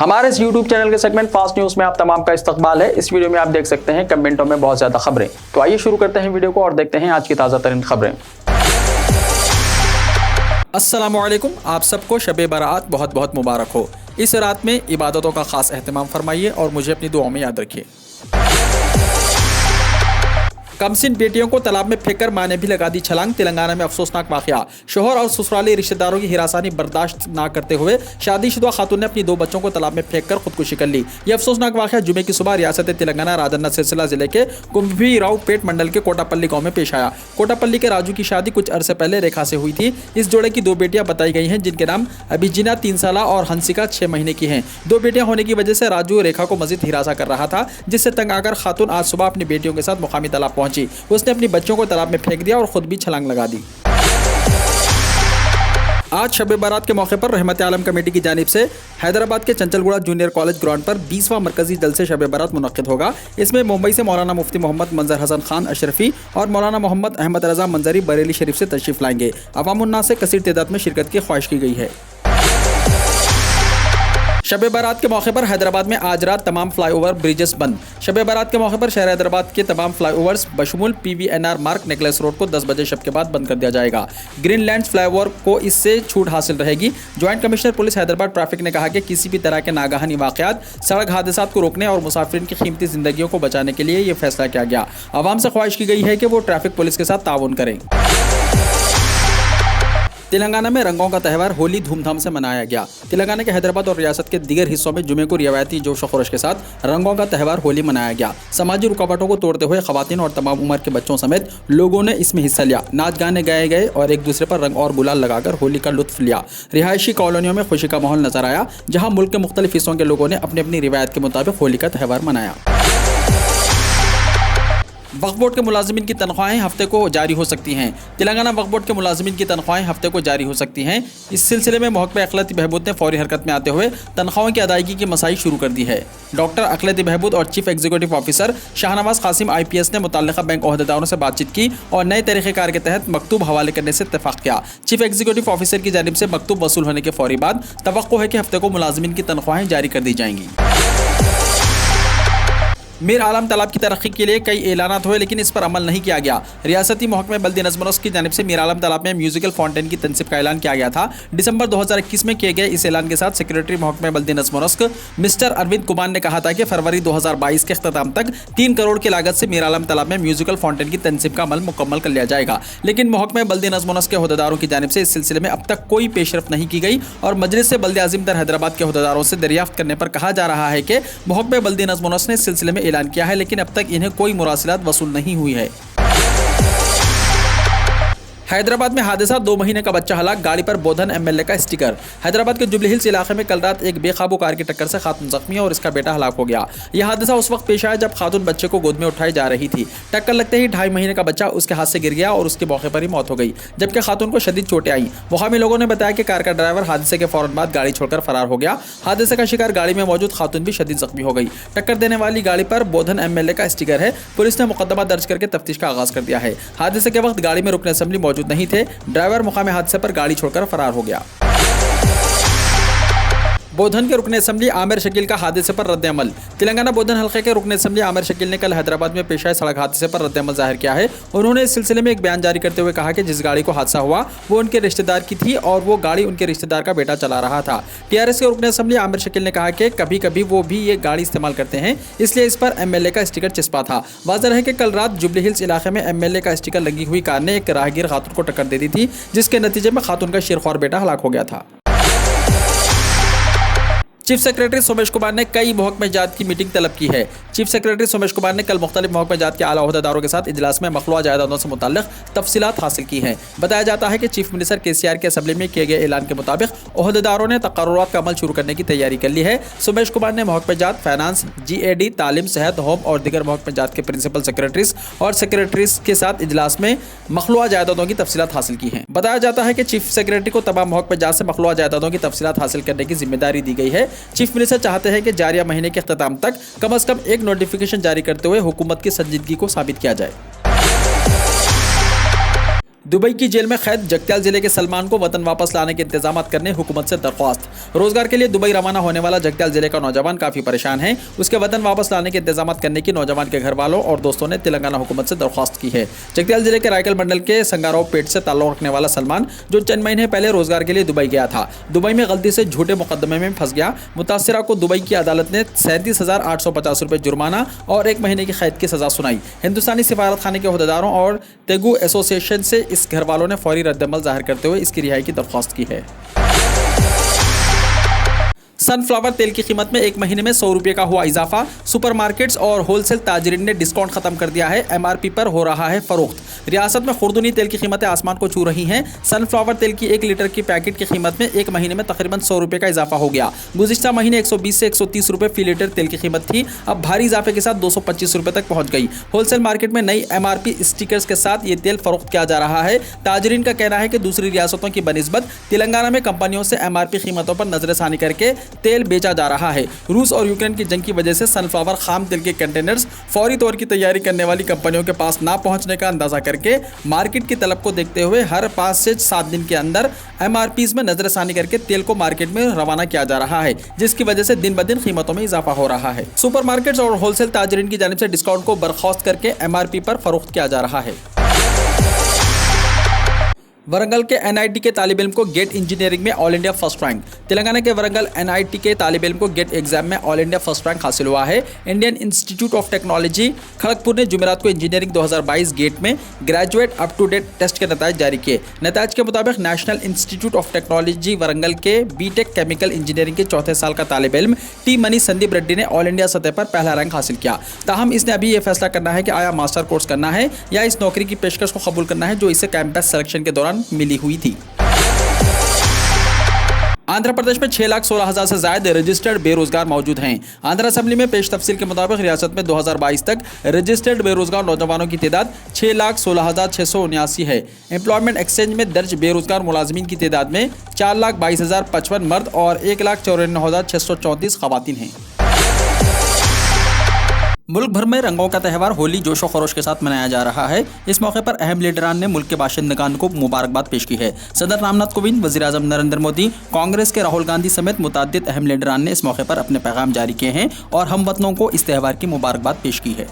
हमारे इस YouTube channel के सेगमेंट फास्ट न्यूज में आप तमाम का इस्तकबाल है। इस वीडियो में आप देख सकते हैं कमेंटों में बहुत ज्यादा खबरें। तो आइए शुरू करते हैं वीडियो को और देखते हैं आज की ताज़ा तरीन खबरें। अस्सलामुअलैकुम, आप सबको शब बारात बहुत बहुत मुबारक हो। इस रात में इबादतों का खास एहतमाम फरमाइए और मुझे अपनी दुआओं में याद रखिए। कमसिन बेटियों को तालाब में फेंककर मां ने भी लगा दी छलांग। तेलंगाना में अफसोसनाक वाकया। शोहर और ससुराली रिश्तेदारों की हिरासानी बर्दाश्त ना करते हुए शादीशुदा खातून ने अपनी 2 बच्चों को तालाब में फेंककर खुदकुशी कर ली। यह अफसोसनाक वाकया जुमे की सुबह रियासत तेलंगाना राजन्ना सिलसिला जिले के कुंभीरावपेट मंडल के कोटापल्ली गांव में पेश आया। कोटापल्ली के राजू की शादी कुछ अरसे पहले रेखा से हुई थी। इस जोड़े की 2 बेटियां बताई गई हैं, जिनके नाम अभिजिना 3 साल और हंसिका 6 महीने की हैं। 2 बेटियां होने की वजह से राजू रेखा को मजीद हिरासा कर रहा था, जिससे तंग आकर खातून आज सुबह अपनी बेटियों के साथ मुकामी तालाब पहुंची। उसने अपनी बच्चों को तालाब में फेंक दिया और खुद भी छलांग लगा दी। आज शब बारात के मौके पर रहमत आलम कमेटी की जानिब से हैदराबाद के चंचलगुड़ा जूनियर कॉलेज ग्राउंड पर 20वां मरकजी जलसे शब बारात मुनक्किद होगा। इसमें मुंबई से मौलाना मुफ्ती मोहम्मद मंजर हसन खान अशरफी और मौलाना मोहम्मद अहमद रजा मंजरी बरेली शरीफ से तशरीफ लाएंगे। अवामुन्नास से कसीर तादाद में शिरकत की ख्वाहिश की गई है। शब बारात के मौके पर हैदराबाद में आज रात तमाम फ्लाईओवर ब्रिजेस बंद। शब बारात के मौके पर शहर हैदराबाद के तमाम फ्लाईओवर्स बशमूल PVNR मार्ग नेकलेस रोड को 10 बजे शब के बाद बंद कर दिया जाएगा। ग्रीनलैंड फ्लाईओवर को इससे छूट हासिल रहेगी। Joint commissioner police Hyderabad traffic ने कहा कि किसी भी तरह के नागाहानी वाकयात, सड़क हादसात को रोकने और मुसाफिरीन की कीमती जिंदगियों को बचाने के लिए यह फैसला किया गया। आवाम से ख्वाहिश की गई है कि वो ट्रैफिक पुलिस के साथ ताउन करें। तेलंगाना में रंगों का त्यौहार होली धूमधाम से मनाया गया। तेलंगाना के हैदराबाद और रियासत के दीगर हिस्सों में जुमे को रिवायती जोश खरोश के साथ रंगों का त्यौहार होली मनाया गया। समाजी रुकावटों को तोड़ते हुए खवातीन और तमाम उम्र के बच्चों समेत लोगों ने इसमें हिस्सा लिया। नाच गाने गाए गए और एक दूसरे पर रंग और गुलाल लगाकर होली का लुत्फ लिया। रिहायशी कॉलोनियों में खुशी का माहौल नजर आया, जहाँ मुल्क के मुख्तलिफ हिस्सों के लोगों ने अपनी अपनी रिवायत के मुताबिक होली का त्यौहार मनाया। वक्फ बोर्ड के मुलाजिमीन की तनख्वाहें हफ्ते को जारी हो सकती हैं। तेलंगाना वक्फ बोर्ड के मुलाजिमीन की तनख्वाहें हफ्ते को जारी हो सकती हैं। इस सिलसिले में महकमा अखिलती बहबूद ने फौरी हरकत में आते हुए तनख्वाहों की अदायगी की मसाई शुरू कर दी है। डॉक्टर अखिलती बहबूद और chief executive officer Shahnawaz Qasim IPS ने मुतल्लिका बैंक ओहदेदारों से बातचीत की और नए तरीक़ेकार के तहत मकतूब हवाले करने से इत्तेफाक किया। चीफ एग्जीक्यूटिव ऑफिसर की जानिब से मकतूब वसूल होने के फौरी बाद तवक्को है कि हफ्ते को मुलाजिमीन की तनख्वाहें जारी कर दी जाएंगी। मीर आलम तालाब की तरक्की के लिए कई ऐलानात हुए, लेकिन इस पर अमल नहीं किया गया। रियासती महकमे बल्दी नज़्म नस्क की जानिब से मीर आलम तालाब में म्यूजिकल फाउंटेन की तनसीब का ऐलान किया गया था। दिसंबर 2021 में किए गए इस ऐलान के साथ सेक्रेटरी महकमे बल्दी नज़्म नस्क मिस्टर अरविंद कुमार ने कहा था कि फरवरी 2022 के अख्ताम तक 3 करोड़ की लागत से मीर आलम तालाब में म्यूजिकल फाउंटेन की तनसीब का अमल मुकम्मल कर लिया जाएगा। लेकिन महकमे बल्दी नज़्म नस्क के ओहदेदारों की जानिब से इस सिलसिले में अब तक कोई पेशरफ नहीं की गई और मजलिस से बल्दी आज़िम दर हैदराबाद के ओहदेदारों से दरियाफ्त करने पर कहा जा रहा है कि महकमे बल्दी नज़्म नस्क ने इस सिलसिले में ऐलान किया है, लेकिन अब तक इन्हें कोई मुरासिलात वसूल नहीं हुई है। हैदराबाद में हादसा, 2 महीने का बच्चा हलाक, गाड़ी पर बोधन MLA का स्टिकर। हैदराबाद के जुबली हिल्स इलाके में कल रात एक बेकाबू कार की टक्कर से खातून जख्मी और इसका बेटा हलाक हो गया। यह हादसा उस वक्त पेश आया जब खातून बच्चे को गोद में उठाई जा रही थी। टक्कर लगते ही 2.5 महीने का बच्चा उसके हाथ से गिर गया और उसके मौके पर ही मौत हो गई, जबकि खातून को शदीद चोटें आई। मुकामी लोगों ने बताया कि कार का ड्राइवर हादसे के फौरन बाद गाड़ी छोड़कर फरार हो गया। हादसे का शिकार गाड़ी में मौजूद खातून भी शदीद जख्मी हो गई। टक्कर देने वाली गाड़ी पर बोधन MLA का स्टिकर है। पुलिस ने मुकदमा दर्ज करके तफ्तीश का आगाज कर दिया है। हादसे के वक्त गाड़ी में रुकन असेंबली मौजूद नहीं थे। ड्राइवर मुकामी हादसे पर गाड़ी छोड़कर फरार हो गया। बोधन के रुकन असेंबली आमिर शकील का हादसे पर रद्द-ए-अमल। तेलंगाना बोधन हल्के के रुकन असेंबली आमिर शकील ने कल हैदराबाद में पेश आए सड़क हादसे पर रद्द-ए-अमल जाहिर किया है। उन्होंने इस सिलसिले में एक बयान जारी करते हुए कहा कि जिस गाड़ी को हादसा हुआ वो उनके रिश्तेदार की थी और वो गाड़ी उनके रिश्तेदार का बेटा चला रहा था। TRS के रुकन असेंबली आमिर शकील ने कहा कि कभी कभी वो भी ये गाड़ी इस्तेमाल करते हैं, इसलिए इस पर MLA का स्टिकर चिपका था। वाज़ेह है कि कल रात जुबली हिल्स इलाके में MLA का स्टिकर लगी हुई कार ने एक राहगीर खातून को टक्कर दे दी थी, जिसके नतीजे में खातून का शेरख्वार बेटा हलाक हो गया था। चीफ सेक्रेटरी सोमेश कुमार ने कई महकमे जात की मीटिंग तलब की है। चीफ सेक्रेटरी सोमेश कुमार ने कल मुख्तलिफ महकमे जात के आला ओहदेदारों के साथ इजलास में मखलूआ जायदादों से मुताल्लिक तफसीलात हासिल की हैं। बताया जाता है कि चीफ मिनिस्टर KCR के असेंबली में किए गए ऐलान के मुताबिक ओहदेदारों ने तकर्रुरात का अमल शुरू करने की तैयारी कर ली है। सोमेश कुमार ने महकमे जात, फाइनेंस, GAD, तालीम, सेहत, होम और दीगर महकमे जात के प्रिंसिपल सेक्रेटरीज और सेक्रेटरीज के साथ इजलास में मखलूआ जायदादों की तफसीलात हासिल की हैं। बताया जाता है कि चीफ सेक्रेटरी को तमाम महकमे जात से मखलूआ जायदादों की तफसीलात हासिल करने की जिम्मेदारी दी गई है। चीफ मिनिस्टर चाहते हैं कि जारिया महीने के अख्ताम तक कम से कम एक नोटिफिकेशन जारी करते हुए हुकूमत की संजीदगी को साबित किया जाए। दुबई की जेल में कैद जगत्याल जिले के सलमान को वतन वापस लाने के इंतजाम करने हुकूमत से दरख्वास्त। रोजगार के लिए दुबई रवाना होने वाला जगत्याल जिले का नौजवान काफी परेशान है। उसके वतन वापस लाने के इंतजाम करने की नौजवान के घर वालों और दोस्तों ने तेलंगाना हुकूमत से दरख्वास्त की है। जगत्याल जिले के रायकल मंडल के संगाराव पेट से ताल्लुक रखने वाला सलमान, जो चंद महीने पहले रोजगार के लिए दुबई गया था, दुबई में गलती से झूठे मुकदमे में फंस गया। मुतासिरा को दुबई की अदालत ने 37,850 रुपये जुर्माना और 1 महीने की कैद की सजा सुनाई। हिंदुस्तानी सिफारत खाने के अहदेदारों और तेगु एसोसिएशन से इस घर वालों ने फौरी रद्दमल जाहिर करते हुए इसकी रिहाई की दरख्वास्त की है। सनफ्लावर तेल की कीमत में 1 महीने में 100 रुपये का हुआ इजाफा। सुपरमार्केट्स और होलसेल ताजरीन ने डिस्काउंट खत्म कर दिया है। एमआरपी पर हो रहा है फरोख्त। रियासत में खुर्दुनी तेल की कीमतें आसमान को छू रही हैं। सनफ्लावर तेल की 1 लीटर की पैकेट की कीमत में 1 महीने में तकरीबन 100 रुपये का इजाफा हो गया। गुज़िश्ता महीने 120 से 130 रुपये फी लीटर तेल की कीमत थी, अब भारी इजाफे के साथ 225 रुपये तक पहुंच गई। होलसेल मार्केट में नई एमआरपी स्टिकर्स के साथ ये तेल फरोख्त किया जा रहा है। ताजरीन का कहना है कि दूसरी रियासतों की बनिस्बत तेलंगाना में कंपनियों से एमआरपी कीमतों पर नजरसानी करके तेल बेचा जा रहा है। रूस और यूक्रेन की जंग की वजह से सनफ्लावर खाम तेल के कंटेनर्स फौरी तौर की तैयारी करने वाली कंपनियों के पास ना पहुंचने का अंदाजा करके मार्केट की तलब को देखते हुए हर 5 से 7 दिन के अंदर एमआरपीज में नजरसानी करके तेल को मार्केट में रवाना किया जा रहा है, जिसकी वजह से दिन ब दिन कीमतों में इजाफा हो रहा है। सुपरमार्केट्स और होलसेल ताजरीन की जानिब से डिस्काउंट को बर्खास्त करके एमआरपी पर फरोख्त किया जा रहा है। वरंगल के एनआईटी के तालिब इल्म को गेट इंजीनियरिंग में all India first rank. Telangana के वरंगल एनआईटी के तालिब इल्म को गेट एग्जाम में ऑल इंडिया फर्स्ट रैंक हासिल हुआ है। Indian Institute of Technology Kharagpur ने जुमेरात को इंजीनियरिंग 2022 गेट में graduate up to date test के नताज जारी किए। नताज के मुताबिक National Institute of Technology Warangal के बीटेक केमिकल इंजीनियरिंग के 4थे साल का तालिब इल्म टी मनी संदीप रेड्डी ने ऑल इंडिया सतह पर पहला रैंक हासिल किया। ताहम इसने अभी यह फैसला करना है कि आया मास्टर कोर्स करना है या इस नौकरी की पेशकश को कबूल करना है जो इसे कैंपस सिलेक्शन के दौरान मिली हुई थी। आंध्र प्रदेश में 6,16,000 से ज्यादा रजिस्टर्ड बेरोजगार मौजूद हैं। आंध्र असेंबली में पेश तफसील के मुताबिक रियासत में 2022 तक रजिस्टर्ड बेरोजगार नौजवानों की तादाद 6,16,679 है। एम्प्लॉयमेंट एक्सचेंज में दर्ज बेरोजगार मुलाजमीन की तादाद में 4,22,055 मर्द और 1,94,634 खवातीन हैं। मुल्क भर में रंगों का त्यौहार होली जोशो खरोश के साथ मनाया जा रहा है। इस मौके पर अहम लीडरान ने मुल्क के बाशिंदगान को मुबारकबाद पेश की है। सदर रामनाथ कोविंद, वज़ीर आज़म नरेंद्र मोदी, कांग्रेस के राहुल गांधी समेत मुताद्दिद अहम लीडरान ने इस मौके पर अपने पैगाम जारी किए हैं और हमवतनों को इस त्यौहार की मुबारकबाद पेश की है।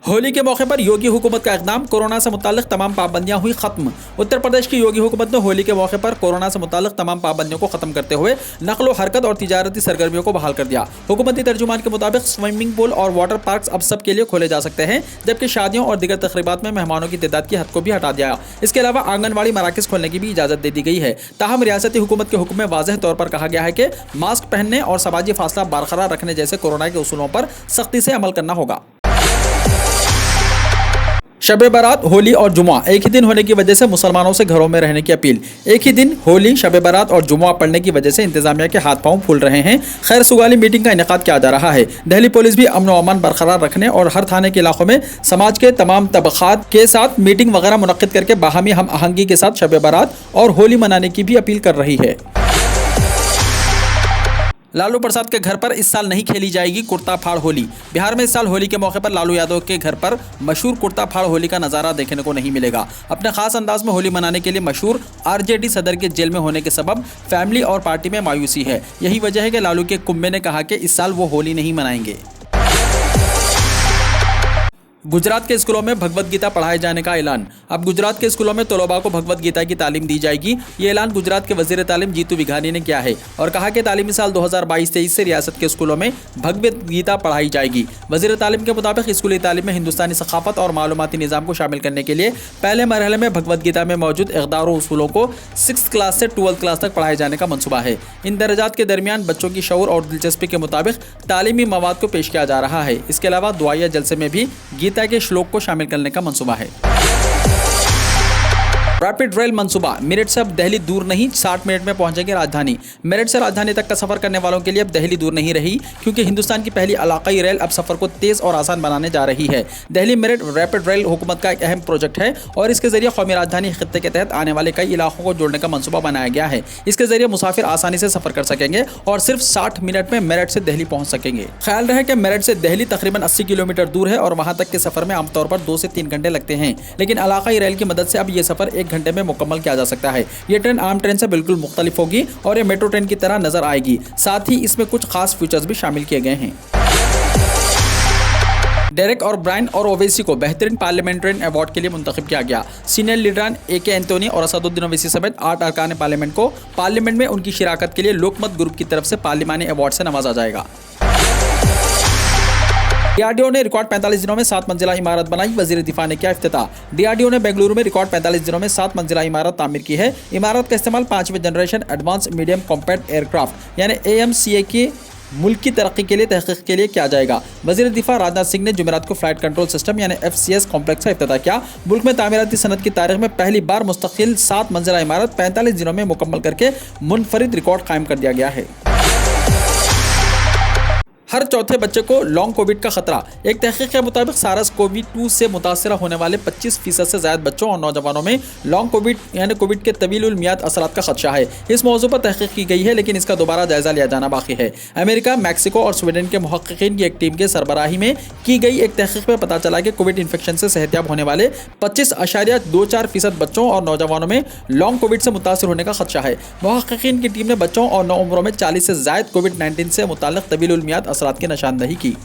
होली के मौके पर योगी हुकूमत का इक़दाम, कोरोना से मुताल्लिक़ तमाम पाबंदियां हुई खत्म। उत्तर प्रदेश की योगी हुकूमत ने होली के मौके पर कोरोना से मुताल्लिक़ तमाम पाबंदियों को खत्म करते हुए नक़्ल हरकत और तिजारती सरगर्मियों को बहाल कर दिया। हुकूमती तर्जुमान के मुताबिक स्विमिंग पूल और वाटर पार्क्स अब सब के लिए खोले जा सकते हैं, जबकि शादियों और दीगर तक़रीबात में मेहमानों की तादाद की हद को भी हटा दिया। इसके अलावा आंगनबाड़ी मराकज़ खोलने की भी इजाज़त दे दी गई है। ताहम रियासती हुकूमत के हुक्म में वाज़ेह तौर पर कहा गया है कि मास्क पहनने और समाजी फासला बरकरार रखने जैसे कोरोना के उसूलों पर सख्ती से अमल करना होगा। शब बारात, होली और जुमा एक ही दिन होने की वजह से मुसलमानों से घरों में रहने की अपील। एक ही दिन होली, शब बारात और जुमा पड़ने की वजह से इंतजामिया के हाथ पांव फूल रहे हैं। खैर सुगाली मीटिंग का इनेकाद किया जा रहा है। दिल्ली पुलिस भी अमन व अमान बरकरार रखने और हर थाने के इलाकों में समाज के तमाम तबक़ात के साथ मीटिंग वगैरह मुनक्किद करके बाहमी हम आहंगी के साथ शब बारात और होली मनाने की भी अपील कर रही है। लालू प्रसाद के घर पर इस साल नहीं खेली जाएगी कुर्ता फाड़ होली। बिहार में इस साल होली के मौके पर लालू यादव के घर पर मशहूर कुर्ता फाड़ होली का नज़ारा देखने को नहीं मिलेगा। अपने खास अंदाज में होली मनाने के लिए मशहूर आरजेडी सदर के जेल में होने के सबब फैमिली और पार्टी में मायूसी है। यही वजह है कि लालू के कुंबे ने कहा कि इस साल वो होली नहीं मनाएंगे। गुजरात के स्कूलों में भगवत गीता पढ़ाए जाने का ऐलान। अब गुजरात के स्कूलों में तलबा को भगवत गीता की तालीम दी जाएगी। ये ऐलान गुजरात के वजीर तालीम जीतू विघानी ने किया है और कहा कि तालीमी साल 2022-23 से रियासत के स्कूलों में भगवत गीता पढ़ाई जाएगी। वजीर तालीम के मुताबिक स्कूली तालीम में हिंदुस्तानी सकाफत और मालूमाती निज़ाम को शामिल करने के लिए पहले मरहले में भगवत गीता में मौजूद इक़दार और उसूलों को 6th क्लास से 12th क्लास तक पढ़ाए जाने का मनसूबा है। इन दर्जात के दरमियान बच्चों की शऊर और दिलचस्पी के मुताबिक तालीमी मवाद को पेश किया जा रहा है। इसके अलावा दुआया जलसे में भी गीता के श्लोक को शामिल करने का मंसूबा है। रैपिड रेल मंसूबा, मेरठ से अब दिल्ली दूर नहीं, 60 मिनट में पहुंचेंगे राजधानी। मेरठ से राजधानी तक का सफर करने वालों के लिए अब दिल्ली दूर नहीं रही, क्योंकि हिंदुस्तान की पहली इलाकाई रेल अब सफर को तेज और आसान बनाने जा रही है। दिल्ली मेरठ रैपिड रेल हुकूमत का एक अहम प्रोजेक्ट है और इसके जरिए कौमी राजधानी खित्ते के तहत आने वाले कई इलाकों को जोड़ने का मंसूबा बनाया गया है। इसके जरिए मुसाफिर आसानी से सफर कर सकेंगे और सिर्फ 60 मिनट में मेरठ से दिल्ली पहुंच सकेंगे। ख्याल रहे कि मेरठ से दिल्ली तकरीबन 80 किलोमीटर दूर है और वहां तक के सफर में आमतौर पर 2 से 3 घंटे लगते हैं, लेकिन इलाकाई रेल की मदद से अब ये सफर 1 घंटे में मुकम्मल किया जा सकता है। ये ट्रेन आम ट्रेन से बिल्कुल मुख्तलिफ होगी और ये मेट्रो ट्रेन की तरह नजर आएगी। साथ ही इसमें कुछ खास फीचर्स भी शामिल किए गए हैं। डेरेक और ब्रायन और ओवैसी को बेहतरीन पार्लियामेंट्रियन अवार्ड के लिए मुंतखब किया गया। सीनियर लीडरान AK एंटोनी और असदुद्दीन ओवैसी समेत 8 अरकान पार्लियामेंट को पार्लियामेंट में उनकी शिराकत के लिए लोकमत ग्रुप की तरफ से पार्लिमानी अवार्ड से नवाजा जाएगा। DRDO ने रिकॉर्ड 45 दिनों में 7 मंजिला इमारत बनाई, वजीर दिफा ने किया इफ्तिताह। DRDO ने बेंगलुरु में रिकॉर्ड 45 दिनों में 7 मंजिला इमारत तामीर की है। इमारत का इस्तेमाल 5वीं generation advance medium compact aircraft यानी AMCA की मुल्क की तरक्की के लिए तहकीक के लिए किया जाएगा। वजीर दिफा राजनाथ सिंह ने जुमेरात को फ्लाइट कंट्रोल सिस्टम यानी FCS कॉम्प्लेक्स का इफ्तिताह किया। मुल्क में तामीराती सनत की तारीख में पहली बार मुस्तकिल 7 मंजिला इमारत 45 दिनों में मुकम्मल करके मुनफरिद रिकॉर्ड कायम कर दिया गया है। हर चौथे बच्चे को लॉन्ग कोविड का खतरा। एक तहकीक के मुताबिक SARS-CoV-2 से मुतासरा होने वाले 25% से ज्यादा बच्चों और नौजवानों में लॉन्ग कोविड यानी कोविड के तवील मियाद असरात का खदशा है। इस मौजू पर तहकीक की गई है, लेकिन इसका दोबारा जायजा लिया जाना बाकी है। अमेरिका, मैक्सिको और स्वीडन के मुहक्किकीन की एक टीम के सरबराही में की गई एक तहकीक में पता चला कि कोविड इन्फेक्शन से सेहतियाब होने वाले 25.24% बच्चों और नौजवानों में लॉन्ग कोविड से मुतासर होने का खदशा है। मुहक्किकीन की टीम ने बच्चों और नौउम्रों में 40 से ज्यादा कोविड-19 से मुताल्लिक तवील मियाद असरात की निशानदही की।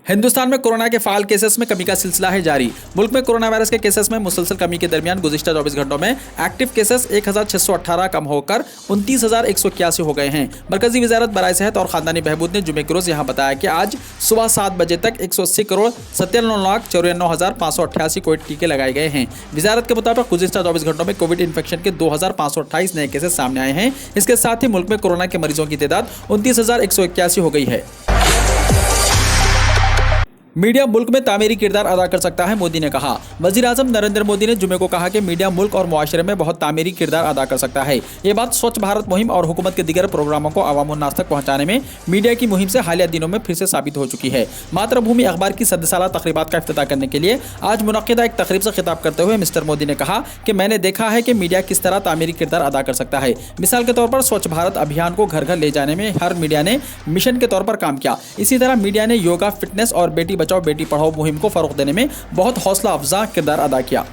हिंदुस्तान में कोरोना के फाल केसेस में कमी का सिलसिला है जारी। मुल्क में कोरोना वायरस के केसेस में मुसलसल कमी के दरमियान गुज़िश्ता 24 घंटों में एक्टिव केसेस 1618 कम होकर 29,181 हो गए हैं। मरकजी वजारत बराए सेहत और खानदानी बहबूद ने जुमे के रोज यहाँ बताया कि आज सुबह 7 बजे तक 180,97,94,588 कोविड टीके लगाए गए हैं। वजारत के मुताबिक गुज़िश्ता 24 घंटों में कोविड इन्फेक्शन के 2,528 नए केसेस सामने आए हैं। इसके साथ ही मुल्क में कोरोना के मरीजों की तादाद 29,181 हो गई है। मीडिया मुल्क में तामीरी किरदार अदा कर सकता है, मोदी ने कहा। वज़ीर-ए-आज़म नरेंद्र मोदी ने जुमे को कहा कि मीडिया मुल्क और मुआशरे में बहुत तामीरी किरदार अदा कर सकता है। ये बात स्वच्छ भारत मुहिम और हुकूमत के दीगर प्रोग्रामों को अवाम-उन-नास तक पहुंचाने में मीडिया की मुहिम से हालिया दिनों में फिर से साबित हो चुकी है। मातृभूमि अखबार की 100 साला तकरीबात का इफ्तिताह करने के लिए आज मुनक्किदा एक तकरीब से खिताब करते हुए मिस्टर मोदी ने कहा कि मैंने देखा है कि मीडिया किस तरह तामीरी किरदार अदा कर सकता है। मिसाल के तौर पर स्वच्छ भारत अभियान को घर घर ले जाने में हर मीडिया ने मिशन के तौर पर काम किया। इसी तरह मीडिया ने योगा, फिटनेस और बेटी बचाओ बेटी पढ़ाओ मुहिम को फरोग देने में बहुत हौसला अफजा किरदार अदा किया।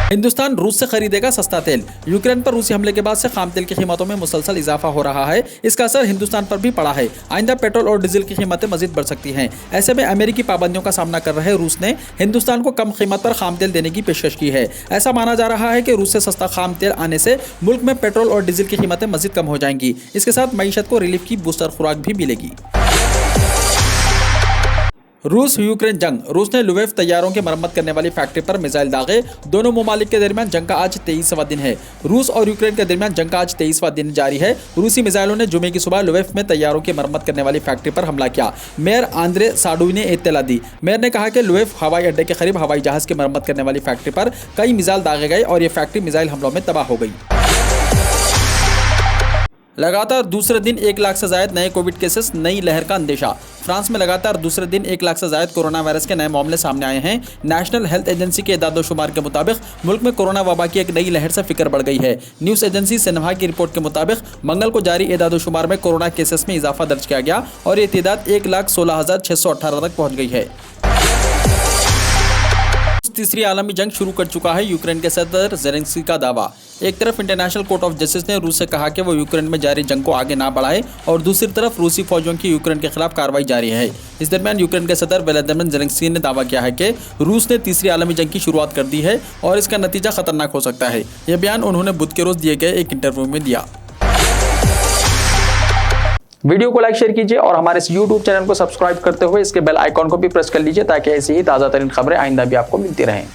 हिंदुस्तान रूस से खरीदेगा सस्ता तेल। यूक्रेन पर रूसी हमले के बाद से खाम तेल की कीमतों में मुसलसल इजाफा हो रहा है। इसका असर हिंदुस्तान पर भी पड़ा है। आइंदा पेट्रोल और डीजल की कीमतें मजीद बढ़ सकती हैं। ऐसे में अमेरिकी पाबंदियों का सामना कर रहे रूस ने हिंदुस्तान को कम कीमत पर खाम तेल देने की पेशकश की है। ऐसा माना जा रहा है कि रूस से सस्ता खाम तेल आने से मुल्क में पेट्रोल और डीजल की कीमतें मजीद कम हो जाएंगी। इसके साथ मईशत को रिलीफ की बूस्टर खुराक भी मिलेगी। रूस यूक्रेन जंग। रूस ने लुवेव तैयारों की मरम्मत करने वाली फैक्ट्री पर मिसाइल दागे। दोनों ममालिक के दरमियान जंग का आज 23वां दिन है। रूस और यूक्रेन के दरमियान जंग का आज 23वां दिन जारी है। रूसी मिसाइलों ने जुमे की सुबह लुवेव में तैयारों की मरम्मत करने वाली फैक्ट्री पर हमला किया। मेयर आंद्रे साडुई ने इत्तला दी। मेयर ने कहा कि लुवेव हवाई अड्डे के करीब हवाई जहाज की मरम्मत करने वाली फैक्ट्री पर कई मिसाइल दागे गए और ये फैक्ट्री मिसाइल हमलों में तबाह हो गई। लगातार दूसरे दिन 1 लाख से ज्यादा नए कोविड केसेस, नई लहर का अंदेशा। फ्रांस में लगातार दूसरे दिन 1 लाख से ज्यादा कोरोना वायरस के नए मामले सामने आए हैं। नेशनल हेल्थ एजेंसी के एदाद-ओ-शुमार के मुताबिक मुल्क में कोरोना वबा की एक नई लहर से फिक्र बढ़ गई है। न्यूज़ एजेंसी सिन्हा की रिपोर्ट के मुताबिक मंगल को जारी एदाद-ओ-शुमार में कोरोना केसेस में इजाफा दर्ज किया गया और ये तादाद 1,16,618 तक पहुँच गई है। तीसरी आलमी जंग शुरू कर चुका है, यूक्रेन के सदर ज़ेलेंस्की का दावा। एक तरफ इंटरनेशनल कोर्ट ऑफ जस्टिस ने रूस से कहा कि वो यूक्रेन में जारी जंग को आगे ना बढ़ाए और दूसरी तरफ रूसी फौजों की यूक्रेन के खिलाफ कार्रवाई जारी है। इस दरमियान यूक्रेन के सदर व्लादिमीर ज़ेलेंस्की ने दावा किया है कि रूस ने तीसरी आलमी जंग की शुरुआत कर दी है और इसका नतीजा खतरनाक हो सकता है। यह बयान उन्होंने बुध के रोज दिए गए एक इंटरव्यू में दिया। वीडियो को लाइक शेयर कीजिए और हमारे इस YouTube चैनल को सब्सक्राइब करते हुए इसके बेल आइकॉन को भी प्रेस कर लीजिए ताकि ऐसी ही ताज़ा तरीन खबरें आइंदा भी आपको मिलती रहें।